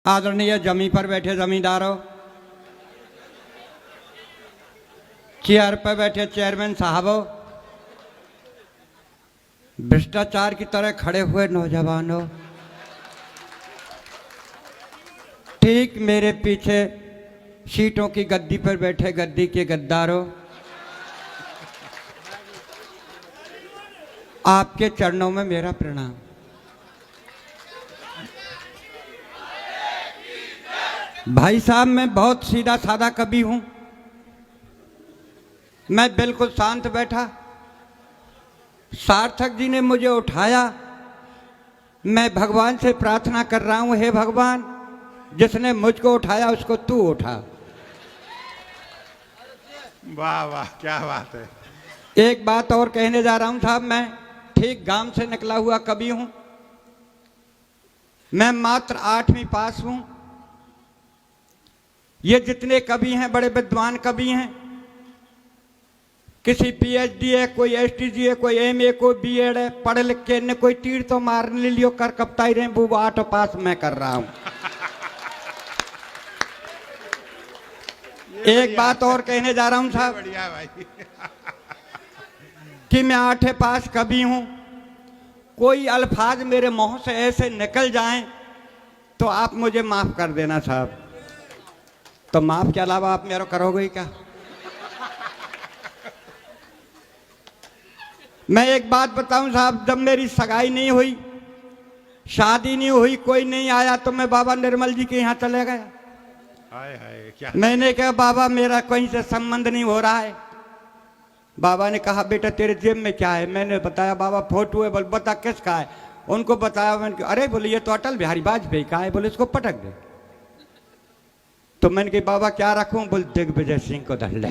आदरणीय जमी पर बैठे जमींदारों, चेयर पर बैठे चेयरमैन साहबों, भ्रष्टाचार की तरह खड़े हुए नौजवानों, ठीक मेरे पीछे सीटों की गद्दी पर बैठे गद्दी के गद्दारों, आपके चरणों में मेरा प्रणाम। भाई साहब, मैं बहुत सीधा साधा कवि हूं। मैं बिल्कुल शांत बैठा, सार्थक जी ने मुझे उठाया। मैं भगवान से प्रार्थना कर रहा हूं, हे भगवान, जिसने मुझको उठाया उसको तू उठा। वाह वाह, क्या बात है। एक बात और कहने जा रहा हूं साहब, मैं ठीक गांव से निकला हुआ कवि हूं। मैं मात्र 8वीं पास हूं। ये जितने कवि हैं बड़े विद्वान कवि हैं। किसी पीएचडी है, कोई एसटीजी है, कोई एमए, कोई बीएड है, पढ़ लिख के ने कोई तीर तो मार लियो कर कपताई रहे वो 8 पास मैं कर रहा हूं। एक बात और कहने जा रहा हूं साहब, बढ़िया भाई। कि मैं 8 पास कवि हूं। कोई अल्फाज मेरे मुंह से ऐसे निकल जाएं तो आप मुझे माफ कर देना साहब। तो माफ के अलावा आप मेरा करोगे ही क्या? मैं एक बात बताऊं साहब, जब मेरी सगाई नहीं हुई, शादी नहीं हुई, कोई नहीं आया, तो मैं बाबा निर्मल जी के यहाँ चले गया। हाय हाय, क्या। मैंने कहा बाबा मेरा कहीं से संबंध नहीं हो रहा है। बाबा ने कहा बेटा तेरे जेब में क्या है? मैंने बताया बाबा फोटो है। बोल बता किसका है? उनको बताया। मैंने कहा अरे बोले ये तो अटल बिहारी वाजपेयी का है। बोले इसको पटक दे। तो मैंने कहा बाबा क्या रखूं? बोल दिग्विजय सिंह को धर ले।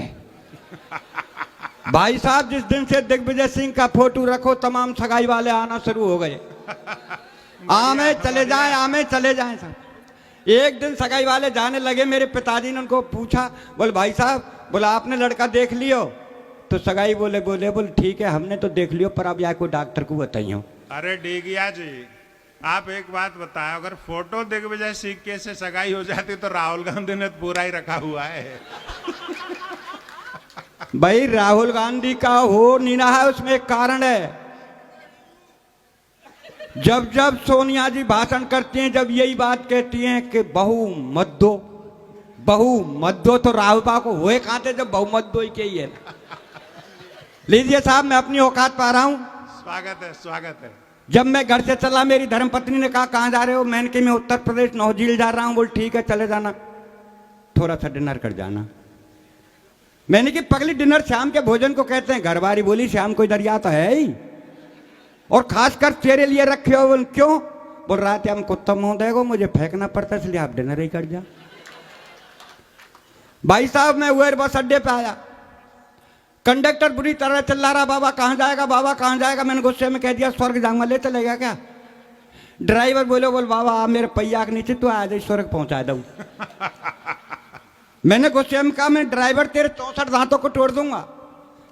भाई साहब, जिस दिन से दिग्विजय सिंह का फोटो रखो तमाम सगाई वाले आना शुरू हो गए। आमे चले जाएं, आमे चले जाएं साहब। एक दिन सगाई वाले जाने लगे, मेरे पिताजी ने उनको पूछा, बोले भाई साहब, बोला आपने लड़का देख लियो? तो सगाई बोले ठीक है हमने तो देख लियो, पर अब यहाँ को डॉक्टर को बताइयो। अरे डेगिया जी, आप एक बात बताएं, अगर फोटो दिग्विजय सिंह के से सगाई हो जाती तो राहुल गांधी ने पूरा ही रखा हुआ है। भाई राहुल गांधी का हो नहीं रहा है, उसमें एक कारण है। जब जब सोनिया जी भाषण करती हैं, जब यही बात कहती हैं कि बहु मत दो, तो राहुल बाबा को हुए कहां थे जब बहु मत दो ही के ही है। लीजिए साहब, मैं अपनी औकात पा रहा हूं। स्वागत है, स्वागत है। जब मैं घर से चला, मेरी धर्मपत्नी ने कहा कहां जा रहे हो? मैंने कहा मैं उत्तर प्रदेश नौझील जा रहा हूं। बोल ठीक है चले जाना, थोड़ा सा डिनर कर जाना। मैंने कि पगली डिनर शाम के भोजन को कहते हैं। घरवाली बोली शाम को इधर या तो है ही, और खासकर तेरे लिए रखे हो। बोल क्यों? बोल रात हम कुत्ता मुंह देगो, मुझे फेंकना पड़ता इसलिए आप डिनर ही कर जा। भाई साहब, मैं हुए बस अड्डे पे आया। कंडक्टर बुरी तरह चिल्ला रहा, बाबा कहां जाएगा, बाबा कहां जाएगा? मैंने गुस्से में कह दिया स्वर्ग जाऊंगा। ले चलेगा क्या? ड्राइवर बोले बोल बाबा आप मेरे पहिया के नीचे तो आ जाए, स्वर्ग पहुंचा दूं। मैंने गुस्से में कहा मैं ड्राइवर तेरे 64 दांतों को तोड़ दूंगा।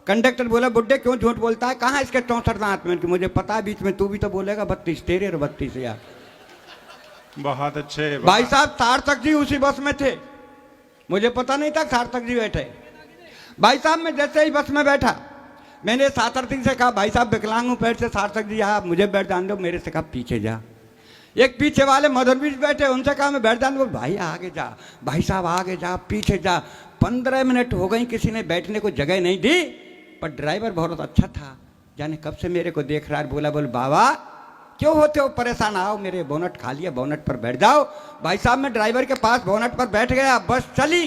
कंडक्टर बोला बुड्ढे क्यों झूठ बोलता है, कहाँ इसके 64 दांत? में मुझे पता है, बीच में तू भी तो बोलेगा 32 तेरे और 32 यार। बहुत अच्छे भाई साहब, सार्थक जी उसी बस में थे, मुझे पता नहीं था सार्थक जी बैठे। भाई साहब, मैं जैसे ही बस में बैठा, मैंने सार्थक से कहा भाई साहब विकलांग हूं पैर से, सार्थक जी आप मुझे बैठ जान दो। मेरे से कहा पीछे जा। एक पीछे वाले मदन भी बैठे, उनसे कहा मैं बैठ जान दो। भाई आगे जा, भाई साहब आगे जा, पीछे जा। 15 मिनट हो गई, किसी ने बैठने को जगह नहीं दी। पर ड्राइवर बहुत अच्छा था, जाने कब से मेरे को देख रहा है। बोला बोल बाबा क्यों होते हो परेशान, आओ मेरे बोनट खाली है, बोनट पर बैठ जाओ। भाई साहब, मैं ड्राइवर के पास बोनट पर बैठ गया। बस चली,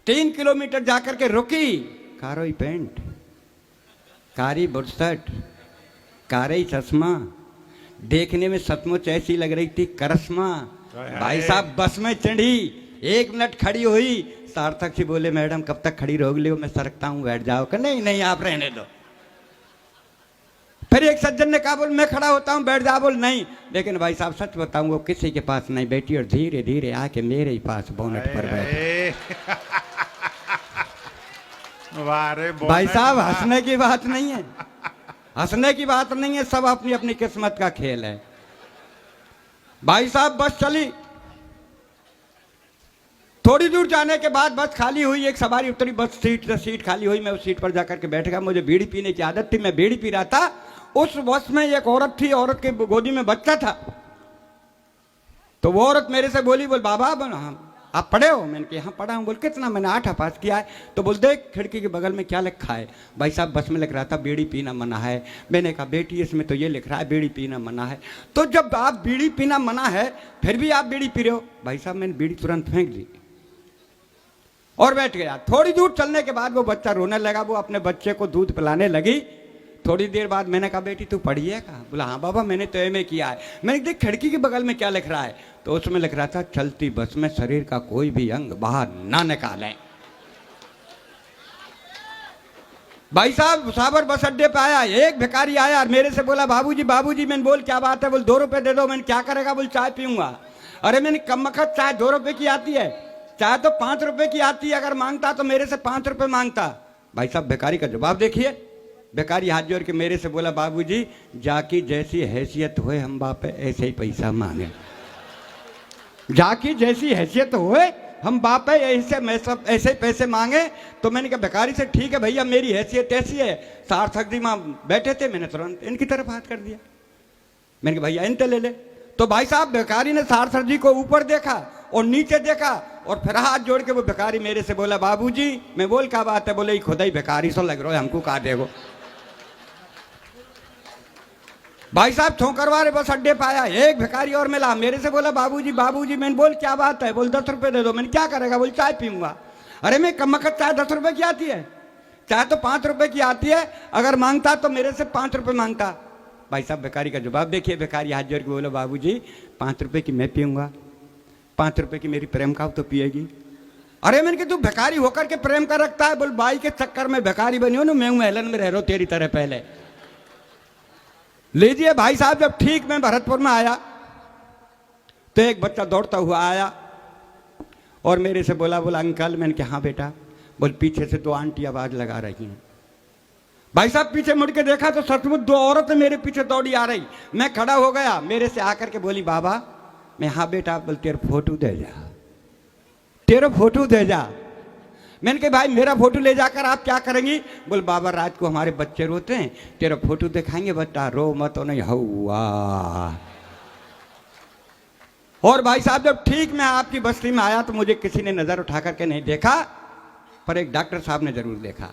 3 किलोमीटर जाकर के रुकी। कारोई पेंट, कारी बुरसट, कारी चश्मा, देखने में सचमुच ऐसी लग रही थी करश्मा। भाई साहब, बस में चढ़ी, 1 मिनट खड़ी हुई। सार्थक जी बोले मैडम कब तक खड़ी रहोगी? मैं सरकता हूं, बैठ जाओ। कि नहीं नहीं आप रहने दो। फिर एक सज्जन ने कहा बोल मैं खड़ा होता हूं, बैठ जा। बोल नहीं, लेकिन भाई साहब सच बताऊं वो किसी के पास नहीं बैठी, और धीरे धीरे आके मेरे ही पास बोनट पर बैठी। भाई साहब, हंसने की बात नहीं है, हंसने की बात नहीं है, सब अपनी अपनी किस्मत का खेल है। भाई साहब, बस चली, थोड़ी दूर जाने के बाद बस खाली हुई, एक सवारी उतरी, बस सीट खाली हुई। मैं उस सीट पर जाकर के बैठ गया। मुझे बीड़ी पीने की आदत थी, मैं बीड़ी पी रहा था। उस बस में एक औरत थी, औरत के गोदी में बच्चा था। तो वो औरत मेरे से बोली, बोल बाबा आप पढ़े हो? मैंने कहा हाँ पढ़ा हूँ। बोल कितना? मैंने 8 पास किया है। तो बोल देख खिड़की के बगल में क्या लिखा है? भाई साहब बस में लिख रहा था बीड़ी पीना मना है। मैंने कहा बेटी इसमें तो ये लिख रहा है बीड़ी पीना मना है। तो जब आप बीड़ी पीना मना है फिर भी आप बीड़ी पी रहे हो? भाई साहब मैंने बीड़ी तुरंत फेंक दी और बैठ गया। थोड़ी दूर चलने के बाद वो बच्चा रोने लगा। वो अपने बच्चे को दूध पिलाने लगी। थोड़ी देर बाद मैंने कहा बेटी तू पढ़ी है? कहा। बोला हाँ बाबा मैंने तो एमए किया है। मैंने देख खिड़की के बगल में क्या लिख रहा है? तो उसमें लिख रहा था चलती बस में शरीर का कोई भी अंग बाहर ना निकालें। भाई साहब मुसाफिर बस अड्डे पे आया, एक भिखारी आया और मेरे से बोला बाबूजी बाबूजी। मैंने बोल क्या बात है? बोल 2 रुपए दे दो। मैंने क्या करेगा? बोल चाय पीऊंगा। अरे मैंने कम वक्त चाय 2 रुपए की आती है, चाय तो 5 रुपए की आती है। अगर मांगता तो मेरे से 5 रुपए मांगता। भाई साहब भिखारी का जवाब देखिए। भिखारी हाथ जोड़ के मेरे से बोला बाबूजी जाकी जैसी हैसियत होए हम बाप ऐसे ही पैसा मांगे। जाकी जैसी हैसियत होए हम बाप है ऐसे मैं सब ऐसे ही पैसे मांगे। तो मैंने कहा भिखारी से ठीक है भैया मेरी हैसियत ऐसी है। सार्थक जी माँ बैठे थे, मैंने तुरंत इनकी तरफ हाथ कर दिया। मैंने कहा भैया इनते ले ले। तो भाई साहब भिखारी ने सार्थक जी को ऊपर देखा और नीचे देखा और फिर हाथ जोड़ के वो भिखारी मेरे से बोला बाबूजी। मैं बोल क्या बात है? बोले खुदा ही भिखारी सो लग रहा है, हमको कहा देगो। भाई साहब छोकरवारे बस अड्डे पाया, एक भिखारी और मिला, मेरे से बोला बाबूजी बाबूजी। मैंने बोल क्या बात है? बोल 10 रुपए दे दो। मैंने क्या करेगा? बोल चाय पीऊंगा। अरे मैं कमकत चाय 10 रुपए की आती है, चाय तो 5 रुपए की आती है। अगर मांगता तो मेरे से 5 रुपए मांगता। भाई साहब भिखारी का जवाब देखिए। भिखारी हाथ जोड़ के बोला बाबूजी 5 रुपए की मैं पीऊंगा, 5 रुपए की मेरी प्रेम का तो पिएगी। अरे मैंने कि तू भिखारी होकर के प्रेम का रखता है? बोल बाई के चक्कर में भिखारी बनी हो ना, मैं महलन में रह रहा हूं तेरी तरह पहले। लीजिए भाई साहब जब ठीक मैं भरतपुर में आया तो एक बच्चा दौड़ता हुआ आया और मेरे से बोला अंकल। मैंने कहा हाँ बेटा। बोल पीछे से 2 आंटी आवाज लगा रही हैं। भाई साहब पीछे मुड़ के देखा तो सचमुच 2 औरतें मेरे पीछे दौड़ी आ रही। मैं खड़ा हो गया, मेरे से आकर के बोली बाबा। मैं हाँ बेटा। बोल तेरा फोटो दे जा, तेरा फोटो दे जा। मैंने कहा भाई मेरा फोटो ले जाकर आप क्या करेंगी? बोल बाबा रात को हमारे बच्चे रोते हैं, तेरा फोटो दिखाएंगे, बता रो मत। नहीं हुआ। और भाई साहब जब ठीक मैं आपकी बस्ती में आया तो मुझे किसी ने नजर उठा करके नहीं देखा, पर एक डॉक्टर साहब ने जरूर देखा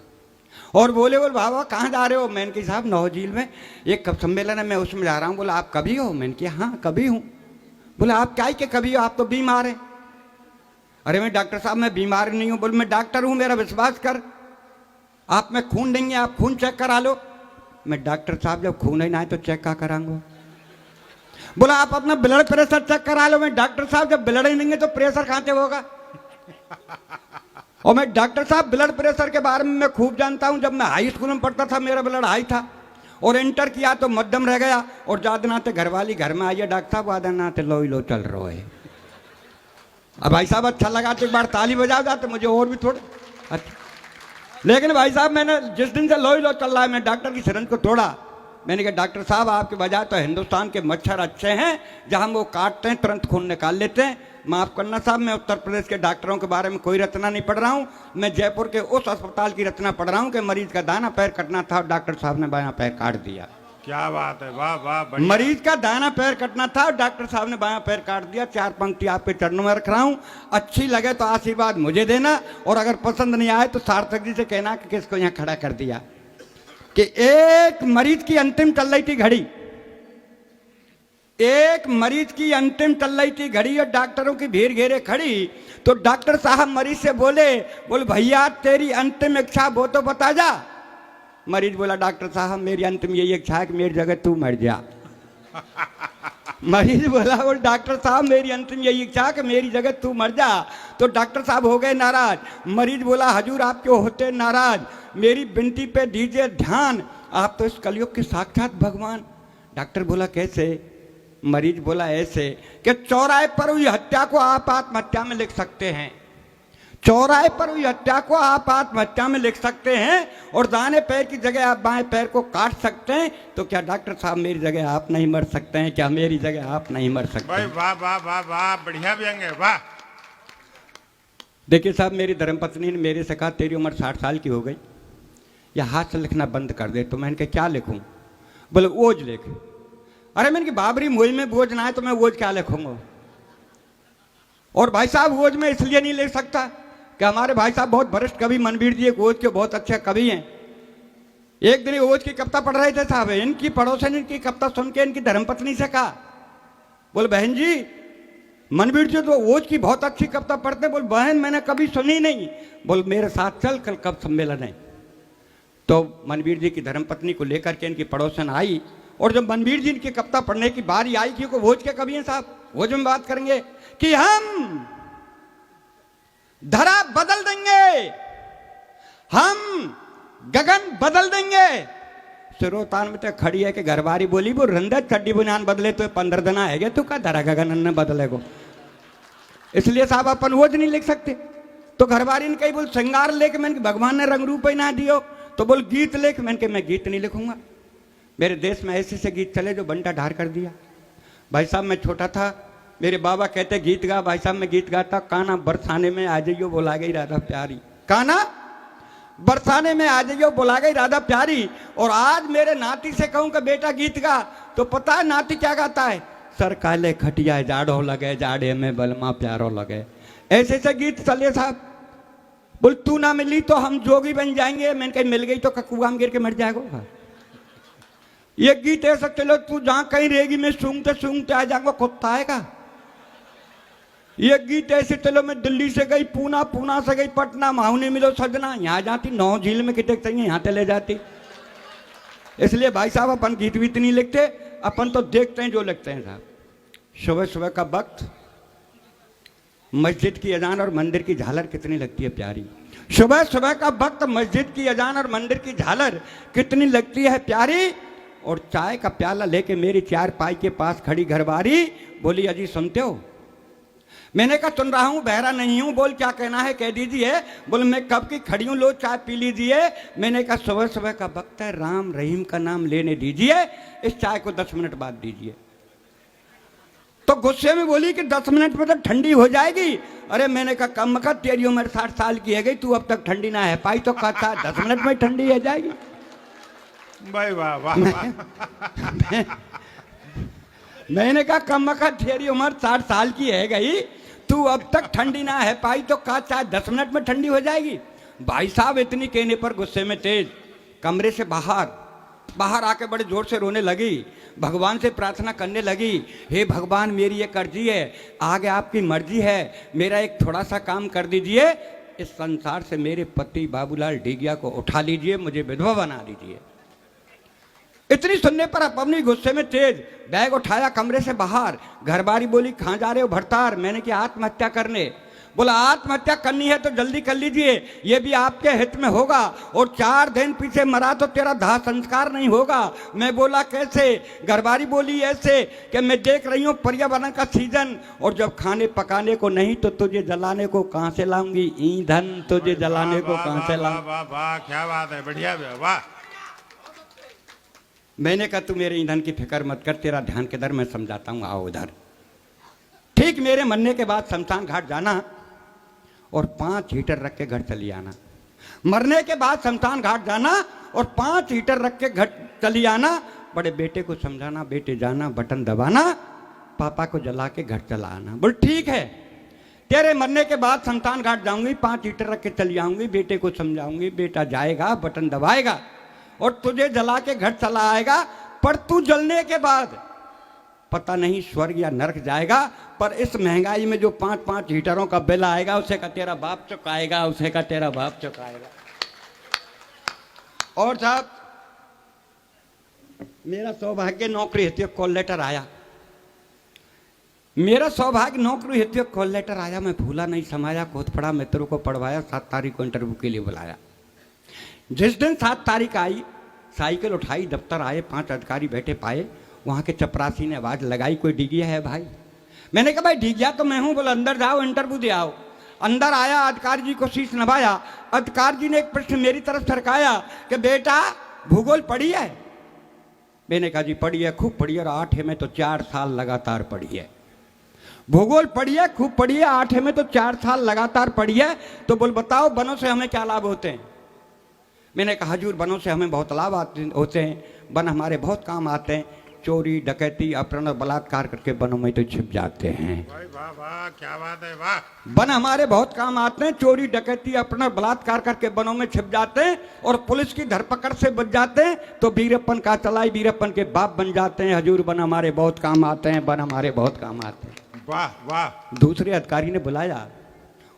और बोले बोल बाबा कहाँ जा रहे हो? मैंने कहा साहब नौ झील में एक कब सम्मेलन है, मैं उसमें जा रहा हूँ। बोला आप कभी हो? मैंने कहा हाँ कभी हूँ। बोला आप क्या के कभी हो? आप तो बीमार हैं। अरे मैं डॉक्टर साहब मैं बीमार नहीं हूँ। बोले मैं डॉक्टर हूँ, मेरा विश्वास कर। आप में खून देंगे, आप खून चेक करा लो। मैं डॉक्टर साहब जब खून ही ना है तो चेक क्या कराऊंगा? बोला आप अपना ब्लड प्रेशर चेक करा लो। मैं डॉक्टर साहब जब ब्लड ही नहीं है तो प्रेशर कहाँ से होगा? और मैं डॉक्टर साहब ब्लड प्रेशर के बारे में मैं खूब जानता हूँ। जब मैं हाई स्कूल में पढ़ता था मेरा ब्लड हाई था और इंटर किया तो मध्यम रह गया। और ज्यादा नाते घरवाली घर में आई है डॉक्टर साहब, वादा नाते लो चल रहा है। अब भाई साहब अच्छा लगा तो एक बार ताली बजा जाते मुझे और भी थोड़े अच्छा। लेकिन भाई साहब मैंने जिस दिन से लो चल रहा है, मैं डॉक्टर की सिरंज को तोड़ा। मैंने कहा डॉक्टर साहब आपके बजाय तो हिंदुस्तान के मच्छर अच्छे हैं, जहां वो काटते हैं तुरंत खून निकाल लेते हैं। माफ करना साहब मैं उत्तर प्रदेश के डॉक्टरों के बारे में कोई रचना नहीं पढ़ रहा हूं। मैं जयपुर के उस अस्पताल की रचना पढ़ रहा हूं कि मरीज का दाना पैर कटना था और डॉक्टर साहब ने बायां पैर काट दिया। क्या बात है, वाह वाह। मरीज का दाना पैर कटना था और डॉक्टर साहब ने बायां पैर काट दिया। 4 पंक्ति आपके चरणों में रख रहा हूं, अच्छी लगे तो आशीर्वाद मुझे देना और अगर पसंद नहीं आए तो सार्थक जी से कहना कि किसको यहाँ खड़ा कर दिया। कि एक मरीज की अंतिम चल रही थी घड़ी, एक मरीज की अंतिम चल रही थी घड़ी और डॉक्टरों की भीड़ घेरे खड़ी। तो डॉक्टर साहब मरीज से बोले भैया तेरी अंतिम इच्छा वो तो बता जा। मरीज बोला डॉक्टर साहब मेरी अंतिम यही इच्छा है कि मेरी जगह तू मर जा। मरीज बोला बोल डॉक्टर साहब मेरी अंतिम यही इच्छा है कि मेरी जगह तू मर जा। तो डॉक्टर साहब हो गए नाराज। मरीज बोला हजूर आप क्यों होते नाराज, मेरी विनती पे दीजिए ध्यान, आप तो इस कलयुग के साक्षात भगवान। डॉक्टर बोला कैसे? मरीज बोला ऐसे कि चौराहे पर हुई हत्या को आप आत्महत्या में लिख सकते हैं, चौराहे पर हुई हत्या को आप आत्महत्या में लिख सकते हैं और दाहिने पैर की जगह आप बाएं पैर को काट सकते हैं। तो क्या डॉक्टर साहब मेरी जगह आप नहीं मर सकते हैं? क्या मेरी जगह आप नहीं मर सकते? भाई वाह वाह वाह वाह, बढ़िया व्यंग है, वाह। देखिए साहब, मेरी धर्मपत्नी ने मेरे से कहा तेरी उम्र 60 साल की हो गई, या हाथ से लिखना बंद कर दे। तो मैंने कहा क्या लिखूं? बोले ओज लिख। अरे मैंने कि बाबरी मुहिम में बोझ ना है तो मैं ओज क्या लिखूंगा? और भाई साहब ओज में इसलिए नहीं लिख सकता कि हमारे भाई साहब बहुत वरिष्ठ कवि मनवीर जी एक ओज के बहुत अच्छे कवि हैं। एक दिन ओज की कविता पढ़ रहे थे साहब, इनकी पड़ोसन इनकी कविता सुन के इनकी धर्मपत्नी से कहा, बोले बहन जी मनवीर जी तो ओज की बहुत अच्छी कविता पढ़ते। बोल बहन मैंने कभी सुनी नहीं। बोल मेरे साथ चल, कल कब सम्मेलन है। तो मनवीर जी की धर्मपत्नी को लेकर के इनकी पड़ोसन आई, और जब मनवीर जी की कविता पढ़ने की बारी आई, क्योंकि ओज के कवि हैं साहब, ओज में बात करेंगे कि हम धरा बदल देंगे, हम गगन बदल देंगे। सिरोतान में तो खड़ी है कि घरवारी बोली वो रंदत चड्डी बुनियान बदले तो 15 दिन आएगा, तू का धरा गगन न बदलेगो। इसलिए साहब अपन ओज नहीं लिख सकते। तो घरवारी ने कही बोल श्रृंगार लेके, मैंने भगवान ने रंग रूप ही ना दियो। तो बोल गीत लेके, मैंने मैं गीत नहीं लिखूंगा। मेरे देश में ऐसे से गीत चले जो बंटा ढार कर दिया। भाई साहब मैं छोटा था, मेरे बाबा कहते गीत गा। भाई साहब मैं गीत गाता, काना बरसाने में आ जाइयो बोला गई राधा प्यारी, काना बरसाने में आ जाइयो बोला गई राधा प्यारी। और आज मेरे नाती से कहूं कि बेटा गीत गा, तो पता है नाती क्या गाता है? सर काले खटिया जाड़ो लगे, जाड़े में बलमा प्यारो लगे। ऐसे से गीत चले साहब। बोल तू ना मिली तो हम जोगी बन जाएंगे। मैंने कहीं मिल गई तो कुआं में गिर के मर जाएगा। ये गीत ऐसा चलो, तू जहां कहीं रहेगी मैं सूंघते सूंघते आ जाऊंगा, कुत्ता आएगा। ये गीत ऐसे चलो, मैं दिल्ली से गई पूना, पूना से गई पटना, माहौने मिलो सजना, यहाँ जाती 9 झील में कितने चाहिए यहाँ चले जाती। इसलिए भाई साहब अपन गीत वीत नहीं लिखते, अपन तो देखते हैं जो लिखते हैं साहब। सुबह सुबह का वक्त मस्जिद की अजान और मंदिर की झालर कितनी लगती है प्यारी। सुबह सुबह का वक्त मस्जिद की अजान और मंदिर की झालर कितनी लगती है प्यारी। और चाय का प्याला लेके मेरी चारपाई के पास खड़ी घरवारी बोली अजी सुनते हो? मैंने कहा सुन रहा हूं, बहरा नहीं हूं, बोल क्या कहना है कह दीजिए। बोल मैं कब की खड़ी हूं, लो चाय पी लीजिए। मैंने कहा सुबह सुबह का वक्त है, राम रहीम का नाम लेने दीजिए, इस चाय को 10 मिनट बाद दीजिए। तो गुस्से में बोली कि 10 मिनट में तो ठंडी हो जाएगी। अरे मैंने कहा कम का तेरी उम्र 60 साल की है गई, तू अब तक ठंडी ना है पाई तो कहता 10 मिनट में ठंडी हो जाएगी। भाई वाह वाह मैंने कहा कम का तेरी उम्र 60 साल की है गई, तू अब तक ठंडी ना है पाई तो कहा चाहे 10 मिनट में ठंडी हो जाएगी। भाई साहब इतनी कहने पर गुस्से में तेज कमरे से बाहर आके बड़े जोर से रोने लगी, भगवान से प्रार्थना करने लगी, हे भगवान मेरी ये कर्जी है, आगे आपकी मर्जी है, मेरा एक थोड़ा सा काम कर दीजिए, इस संसार से मेरे पति बाबूलाल ढीगिया को उठा लीजिए, मुझे विधवा बना दीजिए। इतनी सुनने पर अपनी गुस्से में तेज बैग उठाया कमरे से बाहर। घरबारी बोली कहाँ जा रहे हो भरतार? मैंने कि आत्महत्या करने। बोला आत्महत्या करनी है तो जल्दी कर लीजिए, ये भी आपके हित में होगा, और 4 दिन पीछे मरा तो तेरा दाह संस्कार नहीं होगा। मैं बोला कैसे? घरबारी बोली ऐसे कि मैं देख रही हूँ पर्यावरण का सीजन, और जब खाने पकाने को नहीं तो तुझे जलाने को कहाँ से लाऊंगी, ईंधन तुझे जलाने को कहाँ से लाऊंगी। वाह वाह क्या बात है, बढ़िया वाह। मैंने कहा तू मेरे ईंधन की फिक्र मत कर, तेरा ध्यान किधर मैं समझाता हूँ, आओ उधर। ठीक मेरे मरने के बाद शमशान घाट जाना और 5 हीटर रख के घर चली आना। मरने के बाद शमशान घाट जाना और 5 हीटर रख के घर चली आना। बड़े बेटे को समझाना, बेटे जाना बटन दबाना, पापा को जला के घर चला आना। बोल ठीक है, तेरे मरने के बाद शमशान घाट जाऊंगी, 5 हीटर रख के चली आऊंगी, बेटे को समझाऊंगी, बेटा जाएगा बटन दबाएगा और तुझे जला के घर चला आएगा। पर तू जलने के बाद पता नहीं स्वर्ग या नरक जाएगा, पर इस महंगाई में जो 5-5 हीटरों का बिल आएगा उसे का तेरा बाप चुकाएगा, उसे का तेरा बाप चुकाएगा। और साहब मेरा सौभाग्य नौकरी हेतु कॉल लेटर आया, मेरा सौभाग्य नौकरी हेतु कॉल लेटर आया। मैं भूला नहीं समाया, खुद पढ़ा, मित्रों को पढ़वाया, 7 तारीख को इंटरव्यू के लिए बुलाया। जिस दिन 7 तारीख आई, साइकिल उठाई, दफ्तर आए, 5 अधिकारी बैठे पाए। वहाँ के चपरासी ने आवाज़ लगाई कोई डिगिया है भाई? मैंने कहा भाई डिगिया तो मैं हूँ। बोला अंदर जाओ इंटरव्यू दे आओ। अंदर आया, अधिकारी जी को शीश नभाया। अधिकारी जी ने एक प्रश्न मेरी तरफ सरकाया कि बेटा भूगोल पढ़ी है? मैंने कहा जी पढ़ी है, खूब पढ़ी है, और 8 में तो 4 साल लगातार पढ़ी है। भूगोल पढ़िए, खूब पढ़िए, 8 में तो 4 साल लगातार पढ़िए। तो बोल बताओ वनों से हमें क्या लाभ होते हैं? मैंने कहा हजूर वनों से हमें बहुत लाभ होते हैं, वन हमारे बहुत काम आते हैं। चोरी डकैती अपहरण और बलात्कार करके वनों में तो छिप जाते हैं। वाह वाह, क्या बात है, वाह। वन हमारे बहुत काम आते हैं, चोरी डकैती अपहरण और बलात्कार करके वनों में छिप जाते हैं और पुलिस की धरपकड़ से बच जाते हैं, तो वीरप्पन का चलाई वीरप्पन के बाप बन जाते हैं। हजूर वन हमारे बहुत काम आते हैं, वन हमारे बहुत काम आते हैं। वाह वाह। दूसरे अधिकारी ने बुलाया,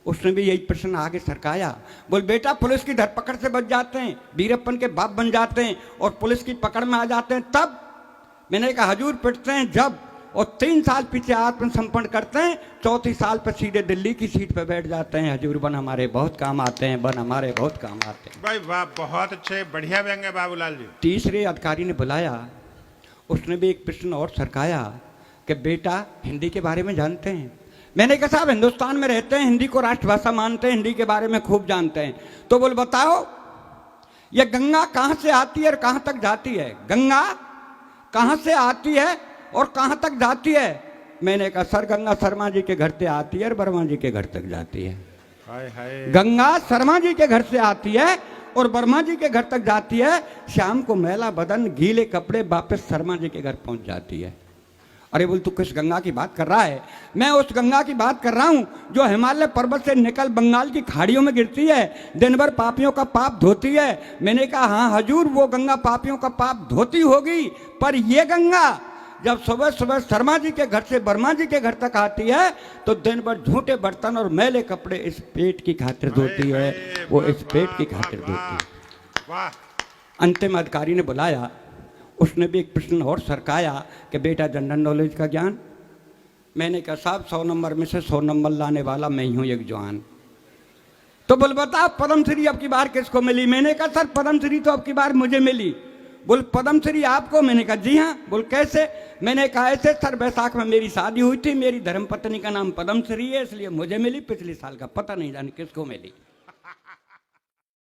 उसने भी यही प्रश्न आगे सरकाया। बोल बेटा पुलिस की धरपकड़ से बच जाते हैं, वीरप्पन के बाप बन जाते हैं और पुलिस की पकड़ में आ जाते हैं तब? मैंने कहा हजूर पिटते हैं जब, और 3 साल पीछे आत्मसमर्पण करते हैं, 4थी साल पर सीधे दिल्ली की सीट पर बैठ जाते हैं। हजूर वन हमारे बहुत काम आते हैं, वन हमारे बहुत काम आते हैं। भाई वाह, बहुत अच्छे, बढ़िया व्यंग है बाबूलाल जी। तीसरे अधिकारी ने बुलाया, उसने भी एक प्रश्न और सरकाया कि बेटा हिंदी के बारे में जानते हैं? मैंने कहा साहब हिंदुस्तान में रहते हैं, हिंदी को राष्ट्रभाषा मानते हैं, हिंदी के बारे में खूब जानते हैं। तो बोल बताओ ये गंगा कहाँ से आती है और कहाँ तक जाती है? गंगा कहाँ से आती है और कहाँ तक जाती है? मैंने कहा सर गंगा शर्मा जी के घर से आती है और वर्मा जी के घर तक जाती है। हाय हाय। गंगा शर्मा जी के घर से आती है और वर्मा जी के घर तक जाती है। शाम को मैला बदन गीले कपड़े वापस शर्मा जी के घर पहुंच जाती है। अरे बोल तू किस गंगा की बात कर रहा है? मैं उस गंगा की बात कर रहा हूं जो हिमालय पर्वत से निकल बंगाल की खाड़ियों में गिरती है, दिन भर पापियों का पाप धोती है। मैंने कहा हाँ हजूर वो गंगा पापियों का पाप धोती होगी, पर ये गंगा जब सुबह सुबह शर्मा जी के घर से वर्मा जी के घर तक आती है तो दिन भर झूठे बर्तन और मैले कपड़े इस पेट की खातिर धोती है, वो इस पेट की खातिर धोती है। वाह। अंतिम अधिकारी ने बुलाया, उसने भी एक प्रश्न और सरकाया कि बेटा जनरल नॉलेज का ज्ञान? मैंने कहा साहब 100 नंबर में से 100 नंबर लाने वाला मैं ही हूं एक जवान। तो बोल बता पद्मश्री अब की बार किसको मिली? मैंने कहा सर पद्मश्री तो अब की बार मुझे मिली। बोल पद्मश्री आपको? मैंने कहा जी हाँ। बोल कैसे? मैंने कहा ऐसे सर बैसाख में मेरी शादी हुई थी, मेरी धर्मपत्नी का नाम पद्मश्री है इसलिए मुझे मिली, पिछले साल का पता नहीं जाने किसको मिली।